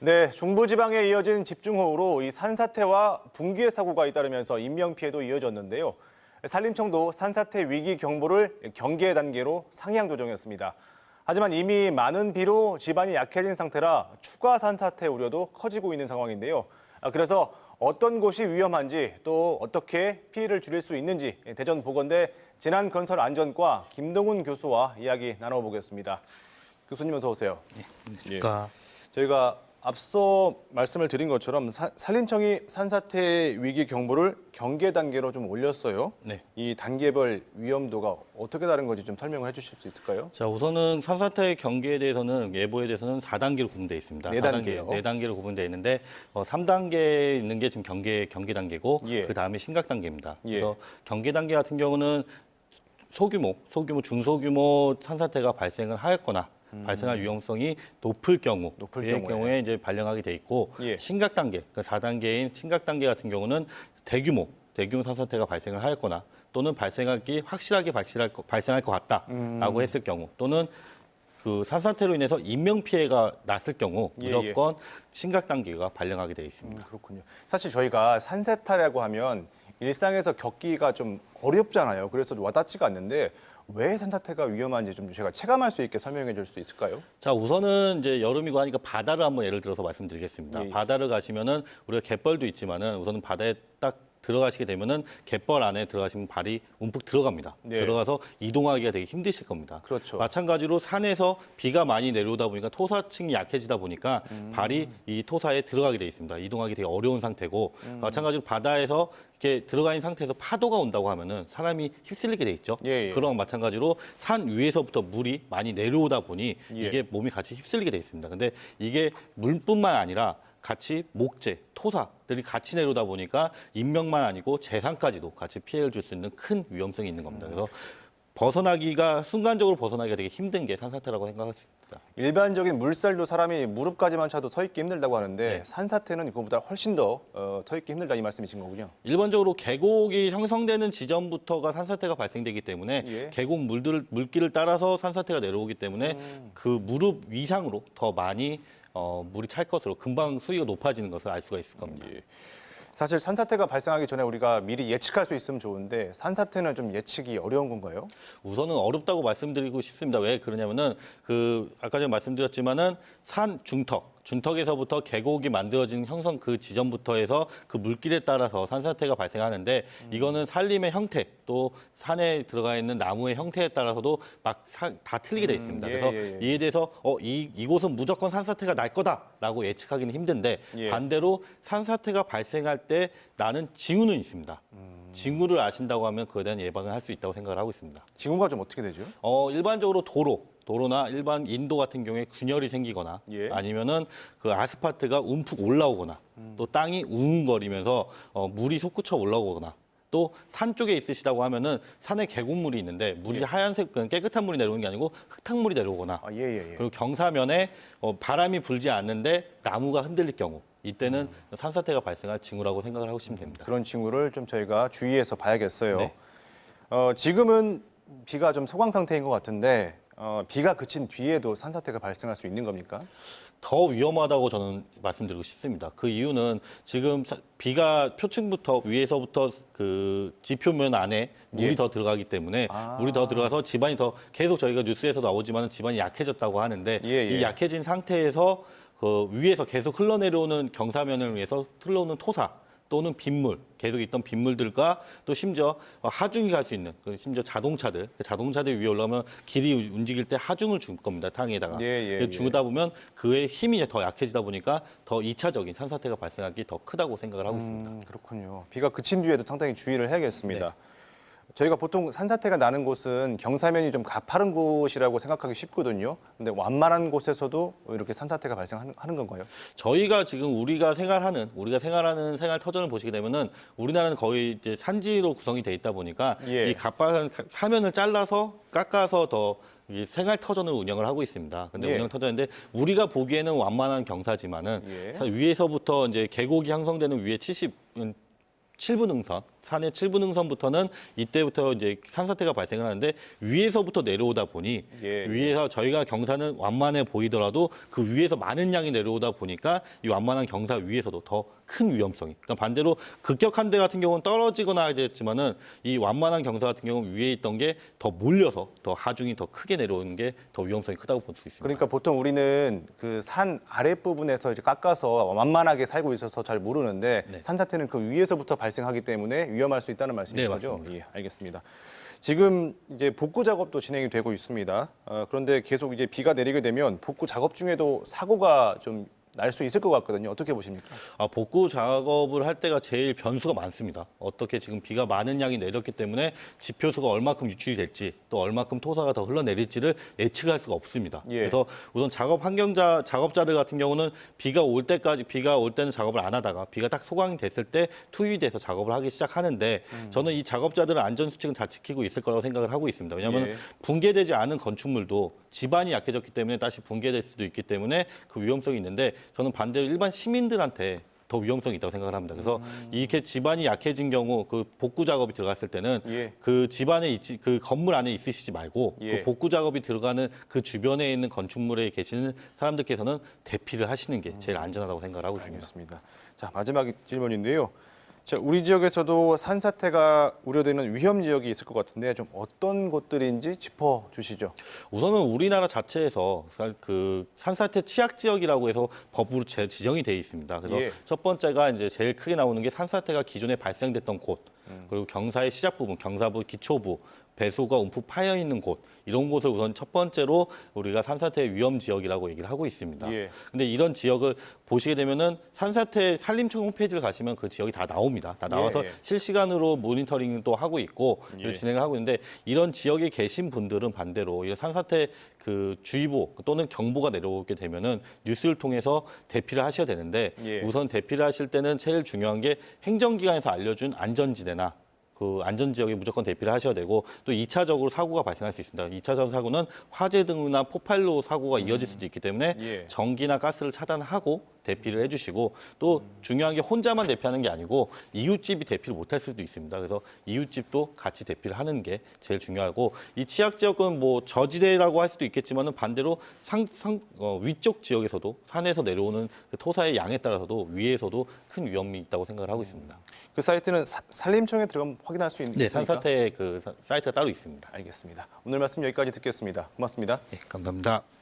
네, 중부지방에 이어진 집중호우로 이 산사태와 붕괴 사고가 잇따르면서 인명피해도 이어졌는데요. 산림청도 산사태 위기 경보를 경계 단계로 상향 조정했습니다. 하지만 이미 많은 비로 지반이 약해진 상태라 추가 산사태 우려도 커지고 있는 상황인데요. 그래서 어떤 곳이 위험한지 또 어떻게 피해를 줄일 수 있는지 대전보건대 재난건설안전과 김동훈 교수와 이야기 나눠보겠습니다. 교수님 어서 오세요. 네. 저희가 앞서 말씀을 드린 것처럼 산림청이 산사태 위기 경보를 경계 단계로 좀 올렸어요. 네. 이 단계별 위험도가 어떻게 다른 건지 좀 설명을 해주실 수 있을까요? 자, 우선은 산사태 경계에 대해서는 예보에 대해서는 4단계로 구분되어 있습니다. 4단계요? 4단계로 구분되어 있는데 3단계에 있는 게 지금 경계 단계고 예. 그 다음에 심각 단계입니다. 예. 그래서 경계 단계 같은 경우는 소규모, 중소규모 산사태가 발생을 하였거나 발생할 위험성이 높을 경우에 이제 발령하게 돼 있고 예. 심각 단계, 그 4단계인 심각 단계 같은 경우는 대규모 산사태가 발생을 하였거나 또는 확실하게 발생할 것 같다라고 했을 경우 또는 그 산사태로 인해서 인명 피해가 났을 경우 무조건 심각 단계가 발령하게 돼 있습니다. 그렇군요. 사실 저희가 산사태라고 하면 일상에서 겪기가 좀 어렵잖아요. 그래서 와닿지가 않는데 왜 산사태가 위험한지 좀 제가 체감할 수 있게 설명해 줄 수 있을까요? 자, 우선은 이제 여름이고 하니까 바다를 한번 예를 들어서 말씀드리겠습니다. 예. 바다를 가시면은 우리가 갯벌도 있지만은 우선은 바다에 딱 들어가시게 되면은 갯벌 안에 들어가시면 발이 움푹 들어갑니다. 네. 들어가서 이동하기가 되게 힘드실 겁니다. 그렇죠. 마찬가지로 산에서 비가 많이 내려오다 보니까 토사층이 약해지다 보니까 발이 이 토사에 들어가게 돼 있습니다. 이동하기 되게 어려운 상태고 마찬가지로 바다에서 이렇게 들어가 있는 상태에서 파도가 온다고 하면은 사람이 휩쓸리게 돼 있죠. 예. 그런 마찬가지로 산 위에서부터 물이 많이 내려오다 보니 예. 이게 몸이 같이 휩쓸리게 돼 있습니다. 근데 이게 물뿐만 아니라 같이 목재, 토사들이 같이 내려오다 보니까 인명만 아니고 재산까지도 같이 피해를 줄 수 있는 큰 위험성이 있는 겁니다. 그래서 순간적으로 벗어나기가 되게 힘든 게 산사태라고 생각할 수 있습니다. 일반적인 물살도 사람이 무릎까지만 차도 서 있기 힘들다고 하는데 네. 산사태는 그거보다 훨씬 더 서 있기 힘들다 이 말씀이신 거군요. 일반적으로 계곡이 형성되는 지점부터가 산사태가 발생되기 때문에 예. 계곡 물길을 따라서 산사태가 내려오기 때문에 그 무릎 위상으로 더 많이 물이 찰 것으로 금방 수위가 높아지는 것을 알 수가 있을 겁니다. 예. 사실 산사태가 발생하기 전에 우리가 미리 예측할 수 있으면 좋은데 산사태는 좀 예측이 어려운 건가요? 우선은 어렵다고 말씀드리고 싶습니다. 왜 그러냐면은 아까 전에 말씀드렸지만은 산 중턱에서부터 계곡이 만들어진 형성 그 지점부터 해서 그 물길에 따라서 산사태가 발생하는데 이거는 산림의 형태 또 산에 들어가 있는 나무의 형태에 따라서도 다 틀리게 돼 있습니다. 예, 그래서 예. 이에 대해서 이곳은 무조건 산사태가 날 거다라고 예측하기는 힘든데 예. 반대로 산사태가 발생할 때 나는 징후는 있습니다. 징후를 아신다고 하면 그에 대한 예방을 할 수 있다고 생각을 하고 있습니다. 징후가 좀 어떻게 되죠? 일반적으로 도로나 일반 인도 같은 경우에 균열이 생기거나 예. 아니면은 그 아스팔트가 움푹 올라오거나 또 땅이 웅웅거리면서 물이 솟구쳐 올라오거나 또 산 쪽에 있으시다고 하면은 산에 계곡물이 있는데 물이 하얀색 깨끗한 물이 내려오는 게 아니고 흙탕물이 내려오거나 그리고 경사면에 바람이 불지 않는데 나무가 흔들릴 경우 이때는 산사태가 발생할 징후라고 생각을 하시면 됩니다. 그런 징후를 좀 저희가 주의해서 봐야겠어요. 네. 지금은 비가 좀 소강 상태인 것 같은데 비가 그친 뒤에도 산사태가 발생할 수 있는 겁니까? 더 위험하다고 저는 말씀드리고 싶습니다. 그 이유는 지금 비가 표층부터 위에서부터 그 지표면 안에 물이 더 들어가기 때문에 물이 더 들어가서 지반이 더 계속 저희가 뉴스에서 나오지만 지반이 약해졌다고 하는데 이 약해진 상태에서 그 위에서 계속 흘러내려오는 경사면을 위해서 흘러오는 토사 또는 빗물, 계속 있던 빗물들과 또 심지어 하중이 갈 수 있는 심지어 자동차들 위에 올라오면 길이 움직일 때 하중을 줄 겁니다. 땅에다가. 주다 보면 그의 힘이 더 약해지다 보니까 더 2차적인 산사태가 발생하기 더 크다고 생각을 하고 있습니다. 그렇군요. 비가 그친 뒤에도 상당히 주의를 해야겠습니다. 저희가 보통 산사태가 나는 곳은 경사면이 좀 가파른 곳이라고 생각하기 쉽거든요. 근데 완만한 곳에서도 이렇게 산사태가 발생하는 건가요? 저희가 지금 우리가 생활하는 생활 터전을 보시게 되면은 우리나라는 거의 이제 산지로 구성이 돼 있다 보니까 이 가파른 사면을 잘라서 깎아서 더 이 생활 터전을 운영을 하고 있습니다. 근데 운영 터전인데 우리가 보기에는 완만한 경사지만은 위에서부터 이제 계곡이 형성되는 위에 7분 능선 산의 7분 능선부터는 이때부터 이제 산사태가 발생을 하는데 위에서부터 내려오다 보니 예. 위에서 저희가 경사는 완만해 보이더라도 그 위에서 많은 양이 내려오다 보니까 이 완만한 경사 위에서도 더 큰 위험성이. 그러니까 반대로 급격한 데 같은 경우는 떨어지거나 하겠지만은 이 완만한 경사 같은 경우는 위에 있던 게 더 몰려서 더 하중이 더 크게 내려오는 게 더 위험성이 크다고 볼 수 있습니다. 그러니까 보통 우리는 그 산 아랫부분에서 이제 깎아서 완만하게 살고 있어서 잘 모르는데 네. 산사태는 그 위에서부터 발생하기 때문에 위험할 수 있다는 말씀인 네, 거죠? 맞습니다. 예, 알겠습니다. 지금 이제 복구 작업도 진행이 되고 있습니다. 그런데 계속 이제 비가 내리게 되면 복구 작업 중에도 사고가 좀 날 수 있을 것 같거든요. 어떻게 보십니까? 복구 작업을 할 때가 제일 변수가 많습니다. 어떻게 지금 비가 많은 양이 내렸기 때문에 지표수가 얼마큼 유출이 될지 또 얼마큼 토사가 더 흘러내릴지를 예측할 수가 없습니다. 예. 그래서 우선 작업자들 같은 경우는 비가 올 때는 작업을 안 하다가 비가 딱 소강이 됐을 때 투입이 돼서 작업을 하기 시작하는데 저는 이 작업자들은 안전 수칙은 다 지키고 있을 거라고 생각을 하고 있습니다. 왜냐하면 예. 붕괴되지 않은 건축물도 지반이 약해졌기 때문에 다시 붕괴될 수도 있기 때문에 그 위험성이 있는데 저는 반대로 일반 시민들한테 더 위험성이 있다고 생각을 합니다. 그래서 이렇게 지반이 약해진 경우 그 복구 작업이 들어갔을 때는 예. 그 집안에 그 건물 안에 있으시지 말고 예. 그 복구 작업이 들어가는 그 주변에 있는 건축물에 계시는 사람들께서는 대피를 하시는 게 제일 안전하다고 생각을 하고 있습니다. 알겠습니다. 자, 마지막 질문인데요. 자, 우리 지역에서도 산사태가 우려되는 위험 지역이 있을 것 같은데 좀 어떤 곳들인지 짚어 주시죠. 우선은 우리나라 자체에서 그 산사태 취약 지역이라고 해서 법으로 지정이 돼 있습니다. 그래서 예. 첫 번째가 이제 제일 크게 나오는 게 산사태가 기존에 발생됐던 곳, 그리고 경사의 시작 부분, 경사부 기초부, 배수가 움푹 파여 있는 곳 이런 곳을 우선 첫 번째로 우리가 산사태 위험 지역이라고 얘기를 하고 있습니다. 예. 근데 이런 지역을 보시게 되면은 산사태 산림청 홈페이지를 가시면 그 지역이 다 나옵니다. 다 나와서 예. 실시간으로 모니터링도 하고 있고 예. 진행을 하고 있는데 이런 지역에 계신 분들은 반대로 이런 산사태 그 주의보 또는 경보가 내려오게 되면은 뉴스를 통해서 대피를 하셔야 되는데 예. 우선 대피를 하실 때는 제일 중요한 게 행정기관에서 알려준 안전지대나 그 안전지역에 무조건 대피를 하셔야 되고 또 2차적으로 사고가 발생할 수 있습니다. 2차적 사고는 화재 등이나 폭발로 사고가 이어질 수도 있기 때문에 예. 전기나 가스를 차단하고 대피를 해주시고 또 중요한 게 혼자만 대피하는 게 아니고 이웃집이 대피를 못할 수도 있습니다. 그래서 이웃집도 같이 대피를 하는 게 제일 중요하고 이 취약 지역은 뭐 저지대라고 할 수도 있겠지만은 반대로 위쪽 지역에서도 산에서 내려오는 그 토사의 양에 따라서도 위에서도 큰 위험이 있다고 생각을 하고 있습니다. 그 사이트는 산림청에 들어가면 확인할 수 있습니까? 네, 산사태 그 사이트가 따로 있습니다. 알겠습니다. 오늘 말씀 여기까지 듣겠습니다. 고맙습니다. 네, 감사합니다.